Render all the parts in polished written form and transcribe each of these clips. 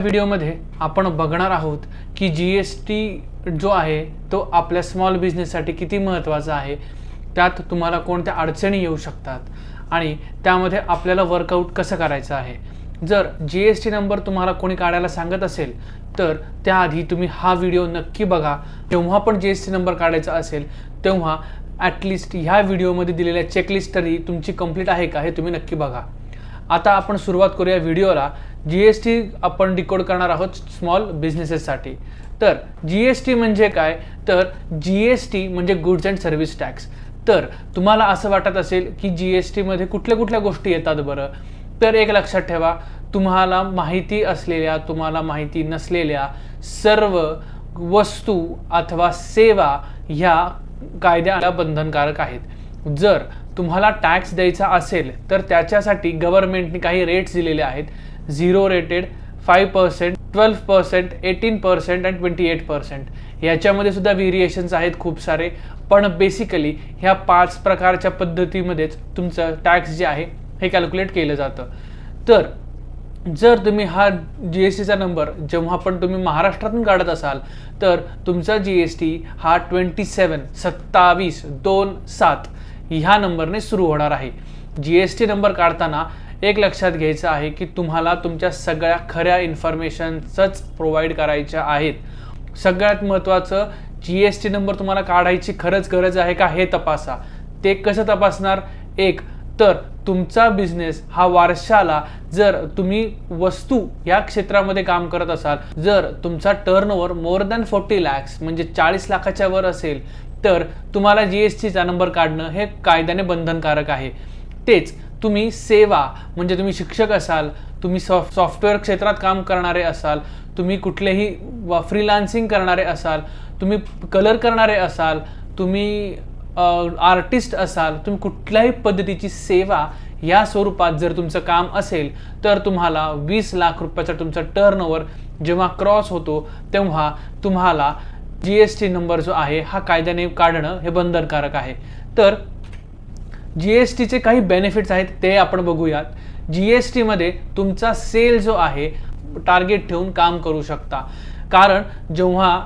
व्हिडिओमध्ये आपण बघणार आहोत की जीएसटी जो आहे तो आपल्या स्मॉल बिझनेससाठी किती महत्त्वाचा आहे, त्यात तुम्हाला कोणत्या अडचणी येऊ शकतात आणि त्यामध्ये आपल्याला वर्कआउट कसं करायचं आहे। जर जीएसटी नंबर तुम्हाला कोणी काढायला सांगत असेल तर त्याआधी तुम्ही हा व्हिडिओ नक्की बघा। जेव्हा पण जीएसटी नंबर काढायचा असेल तेव्हा ॲटलिस्ट ह्या व्हिडिओमध्ये दिलेल्या चेकलिस्ट तरी तुमची कंप्लीट आहे का हे तुम्ही नक्की बघा। आता आपण सुरुवात करूया व्हिडिओला। जीएसटी आपण डिकोड करणार आहोत स्मॉल बिझनेसेससाठी। तर जीएसटी म्हणजे काय, तर जीएसटी म्हणजे गुड्स अँड सर्व्हिस टॅक्स। तर तुम्हाला असं वाटत असेल की जीएसटी मध्ये कुठल्या कुठल्या गोष्टी येतात बरं, तर एक लक्षात ठेवा, तुम्हाला माहिती असलेल्या तुम्हाला माहिती नसलेल्या सर्व वस्तू अथवा सेवा ह्या कायद्याला बंधनकारक आहेत। जर तुम्हाला टॅक्स द्यायचा असेल तर त्याच्यासाठी गव्हर्नमेंटने काही रेट्स दिलेले आहेत। 0 रेटेड, 5%, 12%, 18% आणि 28%। याच्यामध्ये सुद्धा व्हेरिएशन्स आहेत खूप सारे, पण बेसिकली ह्या 5 प्रकारच्या पद्धतीमध्येच तुमचं टॅक्स जे आहे हे कॅल्क्युलेट केलं जातं। तर जर तुम्ही हा जीएसटीचा नंबर जेव्हा पण तुम्ही महाराष्ट्रातून काढत असाल तर तुमचा जीएसटी हा 27/27/27 ह्या नंबरने सुरू होणार आहे। जीएसटी नंबर काढताना एक लक्षात घ्यायचं आहे की तुम्हाला तुमच्या सगळ्या खऱ्या इन्फॉर्मेशनच प्रोव्हाइड करायच्या आहेत। सगळ्यात महत्त्वाचं, जीएसटी नंबर तुम्हाला काढायची खरंच गरज आहे का हे तपासा। ते कसं तपासणार? एक तर तुमचा बिझनेस हा वर्षाला, जर तुम्ही वस्तू या क्षेत्रामध्ये काम करत असाल, जर तुमचा टर्नओव्हर मोर दॅन 40 lakhs म्हणजे 40 लाखाच्या वर असेल तर तुम्हाला जीएसटीचा नंबर काढणं हे कायद्याने बंधनकारक आहे। तेच तुम्ही सेवा म्हणजे तुम्ही शिक्षक असाल, तुम्ही सॉफ्टवेअर क्षेत्रात काम करणारे असाल, तुम्ही कुठलेही फ्रीलान्सिंग करणारे असाल, तुम्ही कलर करणारे असाल, तुम्ही आर्टिस्ट असाल, तुम्ही कुठल्याही पद्धतीची सेवा या स्वरूपात जर तुमचं काम असेल तर तुम्हाला 20 लाख रुपयाचा तुमचा टर्नओव्हर जेव्हा क्रॉस होतो तेव्हा तुम्हाला जीएसटी नंबर जो आहे हा कायद्याने काढणं हे बंधनकारक आहे। तर जीएसटीचे काही बेनिफिट्स आहेत ते आपण बघूयात। जीएसटी मध्ये तुमचा सेल जो आहे टार्गेट ठेवून काम करू शकता, कारण जेव्हा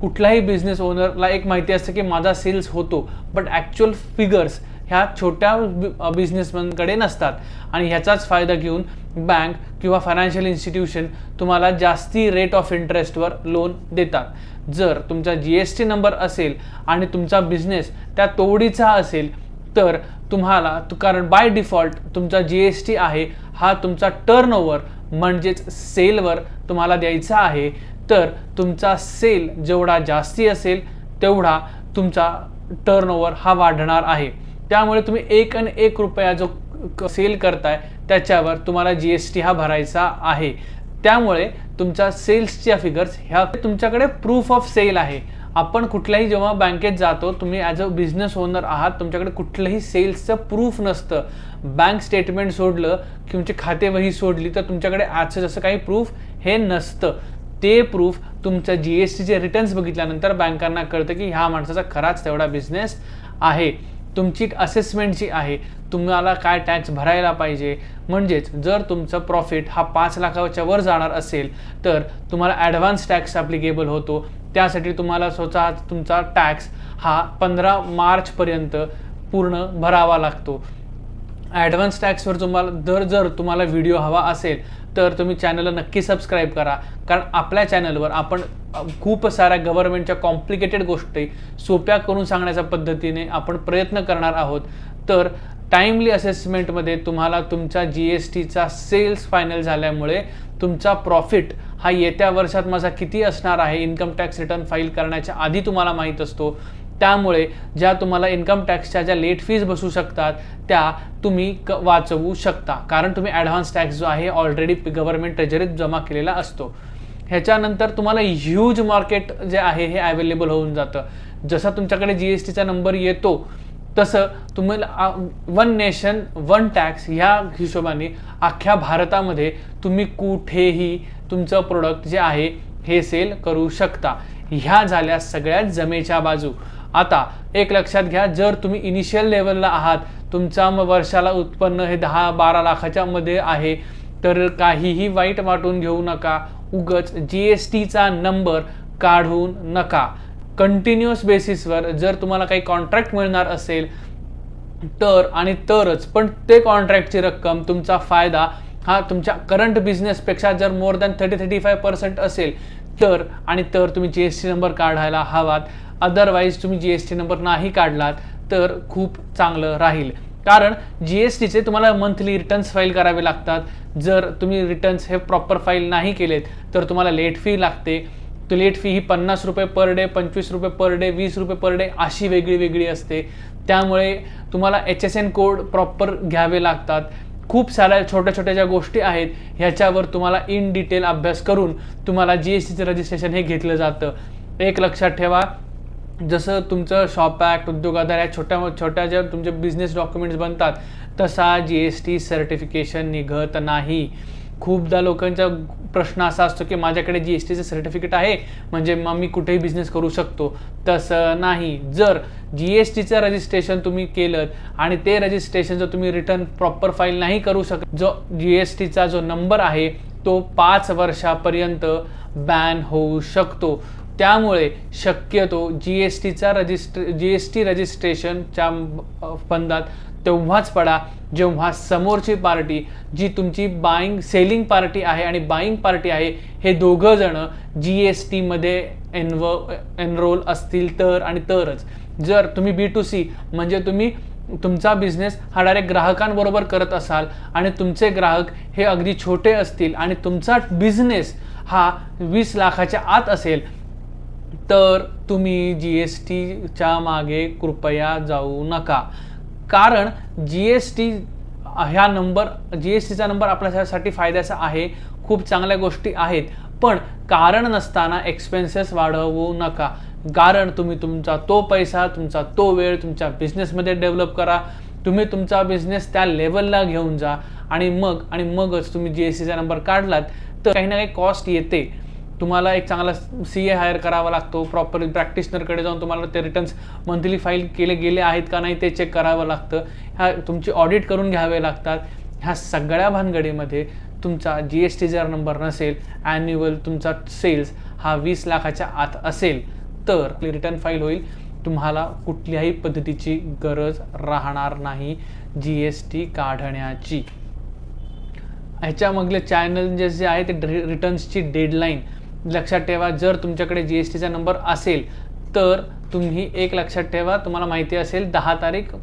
कुठलाही बिझनेस ओनरला एक माहिती असते की माझा सेल्स होतो, बट ॲक्च्युअल फिगर्स ह्या छोट्या बिझनेसमॅनकडे नसतात आणि ह्याचाच फायदा घेऊन बँक किंवा फायनान्शियल इन्स्टिट्यूशन तुम्हाला जास्ती रेट ऑफ इंटरेस्टवर लोन देतात। जर तुमचा जीएसटी नंबर असेल आणि तुमचा बिझनेस त्या तोडीचा असेल तर तुम्हाला, कारण बाय डिफॉल्ट तुमचा जीएसटी आहे हा तुमचा टर्नओव्हर म्हणजेच सेलवर तुम्हाला द्यायचा आहे। तर तुमचा सेल जेवढा जास्ती असेल तेवढा तुमचा टर्नओव्हर हा वाढणार आहे। त्यामुळे तुम्ही 1 रुपया जो सेल करताय त्याच्यावर तुम्हाला जीएसटी हा भरायचा आहे। त्यामुळे तुमच्या सेल्सच्या फिगर्स ह्या तुमच्याकडे प्रूफ ऑफ सेल आहे। आपण कुठल्याही जेव्हा बँकेत जातो, तुम्ही ॲज अ बिझनेस ओनर आहात, तुमच्याकडे कुठलंही सेल्सचं प्रूफ नसतं। बँक स्टेटमेंट सोडलं की तुमची खातेवही सोडली तर तुमच्याकडे आजचं जसं काही प्रूफ हे नसतं। ते प्रूफ तुमच्या जीएसटीचे रिटर्न्स बघितल्यानंतर बँकांना कळतं की ह्या माणसाचा खराच तेवढा बिझनेस आहे। तुमची असेसमेंट जी आहे, तुम्हाला काय टॅक्स भरायला पाहिजे, म्हणजेच जर तुमचं प्रॉफिट हा 5 लाखाच्या वर जाणार असेल तर तुम्हाला ॲडव्हान्स टॅक्स ॲप्लिकेबल होतो। त्यासाठी तुम्हाला स्वतः तुमचा टॅक्स हा 15 मार्चपर्यंत पूर्ण भरावा लागतो। ॲडव्हान्स टॅक्सवर तुम्हाला जर तुम्हाला व्हिडिओ हवा असेल तर तुम्ही चॅनलला नक्की सबस्क्राईब करा, कारण आपल्या चॅनलवर आपण खूप साऱ्या गव्हर्नमेंटच्या कॉम्प्लिकेटेड गोष्टी सोप्या करून सांगण्याच्या पद्धतीने आपण प्रयत्न करणार आहोत। तर टाइमली असेसमेंटमध्ये तुम्हाला तुमच्या जीएसटीचा सेल्स फायनल झाल्यामुळे तुमचा प्रॉफिट हा येत्या वर्षात माझा किती असणार आहे इन्कम टॅक्स रिटर्न फाईल करण्याच्या आधी तुम्हाला माहीत असतो। त्यामुळे ज्या तुम्हाला इन्कम टॅक्सच्या ज्या लेट फीज बसू शकतात त्या तुम्ही वाचवू शकता, कारण तुम्ही ॲडव्हान्स टॅक्स जो आहे ऑलरेडी गव्हर्नमेंट ट्रेजरीत जमा केलेला असतो। ह्याच्यानंतर तुम्हाला ह्यूज मार्केट जे आहे हे अवेलेबल होऊन जातं। जसा तुमच्याकडे जीएसटीचा नंबर येतो तसं तुम्हाला 1 नेशन 1 टॅक्स ह्या हिशोबाने अख्ख्या भारतामध्ये तुम्ही कुठेही तुमचं प्रोडक्ट जे आहे हे सेल करू शकता। ह्या झाल्या सगळ्यात जमेच्या बाजू। आता एक लक्षात घ्या, जर तुम्ही इनिशियल लेवलला आहात, तुमचा वर्षाला उत्पन्न हे 10-12 लाखाच्या मध्ये आहे, तर काहीही वाईट वाटून घेऊ नका। उगच GSTचा नंबर काढून नका. कंटिन्युअस बेसिसवर जर तुम्हाला काही कॉन्ट्रॅक्ट मिळणार असेल तर आणि तरच, पण ते कॉन्ट्रॅक्टची रक्कम, तुमचा फायदा हा तुमच्या करंट बिझनेसपेक्षा जर मोर दॅन 30-35% असेल तर तुम्ही GST नंबर काढायला हवात. अदरवाईज तुम्ही GST नंबर नाही काढलात तर खूप चांगलं राहील. कारण GSTचे तुम्हाला मंथली रिटर्न्स फाईल करावे लागतात. जर तुम्ही रिटर्न्स हे प्रॉपर फाईल नाही केलेत तर तुम्हाला लेट फी लागते. तो लेट फी ही 50 रुपये पर डे, 25 रुपये पर डे, 20 रुपये पर डे अशी वेगळी असते. त्यामुळे तुम्हाला HSN कोड प्रॉपर घ्यावे लागतात. खूप साऱ्या छोट्या ज्या गोष्टी आहेत ह्याच्यावर तुम्हाला इन डिटेल अभ्यास करून तुम्हाला GSTचं रजिस्ट्रेशन हे घेतलं जातं. एक लक्षात ठेवा, जसं तुमचं शॉप ॲक्ट, उद्योग आधार या छोट्या ज्या तुमचे बिझनेस डॉक्युमेंट्स बनतात तसा GST सर्टिफिकेशन निघत नाही. खूपदा लोकांचा प्रश्न असा असतो की माझ्याकडे GSTचं सर्टिफिकेट आहे म्हणजे मग मी कुठेही बिझनेस करू शकतो. तसं नाही. जर GSTचं रजिस्ट्रेशन तुम्ही केलं आणि ते रजिस्ट्रेशन जर तुम्ही रिटर्न प्रॉपर फाईल नाही करू शकत, जो GSTचा जो नंबर आहे तो 5 वर्षापर्यंत बॅन होऊ शकतो. त्यामुळे शक्यतो GST रजिस्ट्रेशनच्या बंधात तेव्हाच पडा जेव्हा समोरची पार्टी, जी तुमची सेलिंग पार्टी आहे आणि बाईंग पार्टी आहे, हे दोघं जण GSTमध्ये एनरोल असतील तरच. जर तुम्ही B2C म्हणजे तुम्ही तुमचा बिझनेस हा डायरेक्ट ग्राहकांबरोबर करत असाल आणि तुमचे ग्राहक हे अगदी छोटे असतील आणि तुमचा बिझनेस हा 20 लाखाच्या आत असेल तर तुम्ही GSTच्या मागे कृपया जाऊ नका. कारण GSTचा नंबर आपल्यासाठी फायद्याचा आहे. खूप चांगल्या गोष्टी आहेत, पण कारण नसताना एक्सपेन्सेस वाढवू नका. कारण तुम्ही तुमचा तो पैसा, तुमचा तो वेळ तुमच्या बिझनेसमध्ये डेव्हलप करा. तुम्ही तुमचा बिझनेस त्या लेवलला घेऊन जा आणि मगच तुम्ही GSTचा नंबर काढलात तर काही ना काही कॉस्ट येते. तुम्हाला एक चांगला CA हायर करावा लागतो. प्रॉपर प्रॅक्टिशनरकडे जाऊन तुम्हाला ते रिटर्न्स मंथली फाईल केले गेले आहेत का नाही ते चेक करावं लागतं. तुमची ऑडिट करून घ्यावे लागतात. ह्या सगळ्या भानगडीमध्ये तुमचा GST जर नंबर नसेल, ॲन्युअल तुमचा सेल्स हा 20 लाखाच्या आत असेल तर रिटर्न फाईल होईल. तुम्हाला कुठल्याही पद्धतीची गरज राहणार नाही GST काढण्याची. ह्याच्यामधले चॅलेंजेस जे आहे ते रिटर्न्सची डेडलाईन लक्षात ठेवा. जर तुमच्याकडे GSTचा नंबर असेल तर तुम्ही एक लक्षात ठेवा, तुम्हाला माहिती असेल 10 तारीख,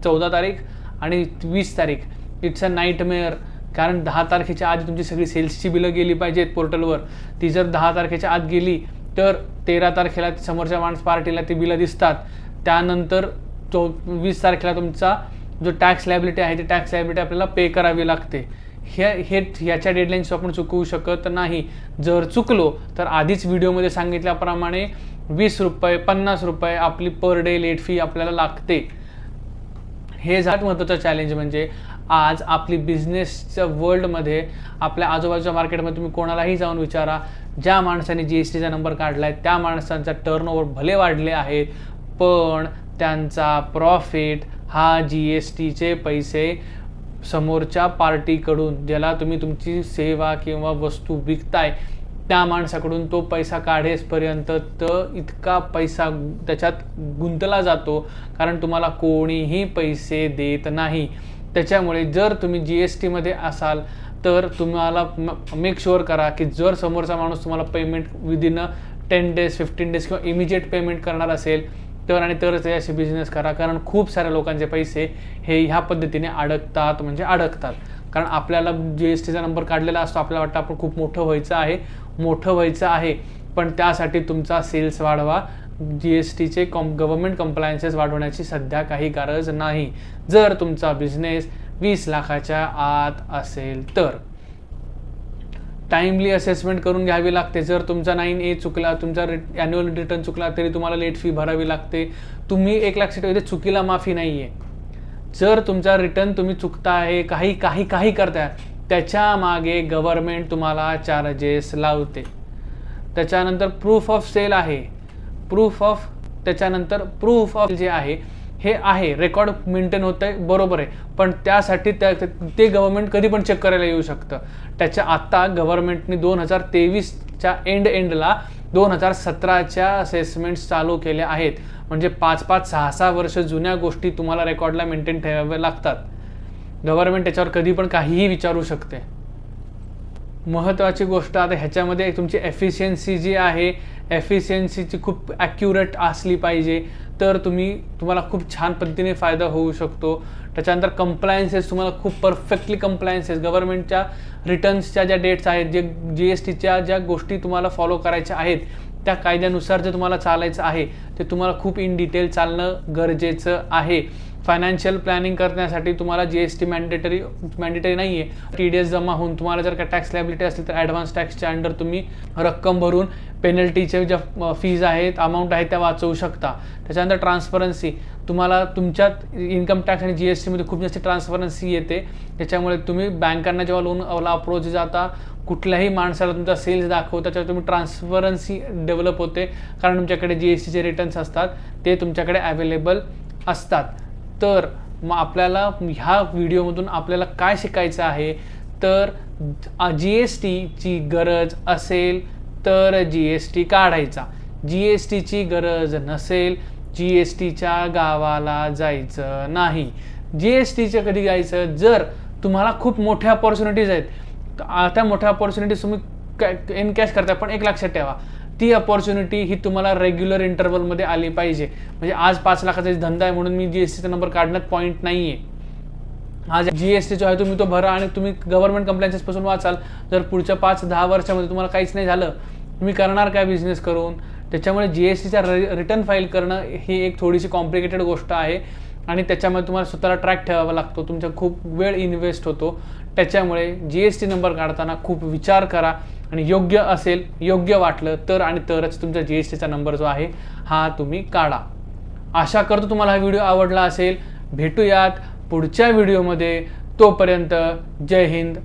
14 तारीख आणि 20 तारीख इट्स अ नाईटमेअर. कारण 10 तारखेच्या आधी तुमची सगळी सेल्सची बिलं गेली पाहिजेत पोर्टलवर. ती जर 10 तारखेच्या आत गेली तर 13 तारखेला समोरच्या पार्टीला ती बिलं दिसतात. त्यानंतर 20 तारखेला तुमचा जो टॅक्स लायबिलिटी आहे ती टॅक्स लायबिलिटी आपल्याला पे करावी लागते. ह्याच्या डेडलाईन्स आपण चुकवू शकत नाही. जर चुकलो तर आधीच व्हिडिओमध्ये सांगितल्याप्रमाणे 20 रुपये 50 रुपये आपली पर डे लेट फी आपल्याला लागते. हे झालं महत्त्वाचं चॅलेंज. म्हणजे आज आपली बिझनेसच्या वर्ल्डमध्ये, आपल्या आजूबाजूच्या मार्केटमध्ये तुम्ही कोणालाही जाऊन विचारा, ज्या माणसाने GSTचा नंबर काढला आहे त्या माणसांचा टर्नओव्हर भले वाढले आहेत, पण त्यांचा प्रॉफिट हा GSTचे पैसे समोरच्या पार्टीकडून, ज्याला तुम्ही तुमची सेवा किंवा वस्तू विकताय त्या माणसाकडून तो पैसा काढेसपर्यंत तर इतका पैसा त्याच्यात गुंतला जातो, कारण तुम्हाला कोणीही पैसे देत नाही. त्याच्यामुळे जर तुम्ही GSTमध्ये असाल तर तुम्हाला मेक शुअर करा की जर समोरचा माणूस तुम्हाला पेमेंट विदिन 10 डेज 15 डेज किंवा इमिजिएट पेमेंट करणार असेल तरच याशी बिझनेस करा. कारण खूप साऱ्या लोकांचे पैसे हे ह्या पद्धतीने अडकतात. कारण आपल्याला GSTचा नंबर काढलेला असतो, आपल्याला वाटतं आपण खूप मोठं व्हायचं आहे, पण त्यासाठी तुमचा सेल्स वाढवा. GSTचे गव्हर्नमेंट कंप्लायन्सेस वाढवण्याची सध्या काही गरज नाही. जर तुमचा बिझनेस 20 लाखाच्या आत असेल तर टाइमली असेसमेंट करून घ्यावी लागते. जर तुमचा 9A चुकला, तुमचा ॲन्युअल रिटर्न चुकला तरी तुम्हाला लेट फी भरावी लागते. तुम्ही एक लक्षात ठेवा, चुकीला माफी नाही आहे. जर तुमचा रिटर्न तुम्ही चुकता आहे, काही करताय, त्याच्या मागे गव्हर्नमेंट तुम्हाला चार्जेस लावते. त्याच्यानंतर प्रूफ ऑफ सेल आहे. प्रूफ ऑफ जे आहे हे आहे, रेकॉर्ड मेंटेन होतं आहे, बरोबर आहे, पण त्यासाठी ते गव्हर्नमेंट कधी पण चेक करायला येऊ शकतं. त्याच्या आत्ता गव्हर्नमेंटने 2023च्या एंडला 2017च्या असेसमेंट्स चालू केल्या आहेत. म्हणजे 5-5, 6-6 वर्ष जुन्या गोष्टी तुम्हाला रेकॉर्डला मेंटेन ठेवाव्या लागतात. गव्हर्नमेंट त्याच्यावर कधी पण काहीही विचारू शकते. महत्त्वाची गोष्ट आता ह्याच्यामध्ये तुमची एफिशियन्सी जी आहे, एफिशियन्सीची खूप ॲक्युरेट असली पाहिजे, तर तुम्हाला खूप छान पद्धतीने फायदा होऊ शकतो. त्याच्यानंतर कंप्लायन्सेस, तुम्हाला खूप परफेक्टली कंप्लायन्सेस, गव्हर्नमेंटच्या रिटर्न्सच्या ज्या डेट्स आहेत, जे GSTच्या ज्या गोष्टी तुम्हाला फॉलो करायच्या आहेत, त्या कायद्यानुसार जे तुम्हाला चालायचं आहे ते तुम्हाला खूप इन डिटेल चालणं गरजेचं आहे. फायनान्शियल प्लॅनिंग करण्यासाठी तुम्हाला GST मॅन्डेटरी नाही आहे. TDS जमा होऊन तुम्हाला जर का टॅक्स लायबिलिटी असली तर ॲडव्हान्स टॅक्सच्या अंडर तुम्ही रक्कम भरून पेनल्टीचे ज्या फीज आहेत, अमाऊंट आहेत, त्या वाचवू शकता. त्याच्यानंतर ट्रान्सपरन्सी, तुम्हाला तुमच्यात इन्कम टॅक्स आणि GSTमध्ये खूप जास्त ट्रान्सपरन्सी येते. त्याच्यामुळे तुम्ही बँकांना जेव्हा लोनला अप्रोच जाता, कुठल्याही माणसाला तुमचा सेल्स दाखवता, त्याच्यावर तुम्ही ट्रान्सपरन्सी डेव्हलप होते, कारण तुमच्याकडे GSTचे रिटर्न्स असतात, ते तुमच्याकडे अवेलेबल असतात. तर मग आपल्याला ह्या व्हिडिओमधून आपल्याला काय शिकायचं आहे, तर GSTची गरज असेल तर GST काढायचा, GSTची गरज नसेल GSTच्या गावाला जायचं नाही. GSTचं कधी जायचं, जर तुम्हाला खूप मोठ्या अपॉर्च्युनिटीज आहेत, त्या मोठ्या अपॉर्च्युनिटीज तुम्ही एनकॅश करता, पण एक लक्षात ठेवा, ती अपॉर्च्युनिटी ही तुम्हाला रेग्युलर इंटरवलमध्ये आली पाहिजे. म्हणजे आज 5 लाखाचा धंदा आहे म्हणून मी GSTचा नंबर काढण्यात पॉईंट नाही आहे. आज GST जो आहे तुम्ही तो भरा आणि तुम्ही गव्हर्नमेंट कंप्लायन्सेसपासून वाचाल. जर पुढच्या 5-10 वर्षामध्ये तुम्हाला काहीच नाही झालं, तुम्ही करणार काय बिझनेस करून? त्याच्यामुळे GSTचा रिटर्न फाईल करणं ही एक थोडीशी कॉम्प्लिकेटेड गोष्ट आहे आणि त्याच्यामध्ये तुम्हाला स्वतःला ट्रॅक ठेवावा लागतो, तुमचा खूप वेळ इन्व्हेस्ट होतो. त्याच्यामुळे GST नंबर काढताना खूप विचार करा आणि योग्य असेल, योग्य वाटलं तर आणि तरच तुमचा GSTचा नंबर जो आहे हा तुम्ही काढा. आशा करतो तुम्हाला हा व्हिडिओ आवडला असेल. भेटूयात पुढच्या व्हिडिओमध्ये. तोपर्यंत जय हिंद.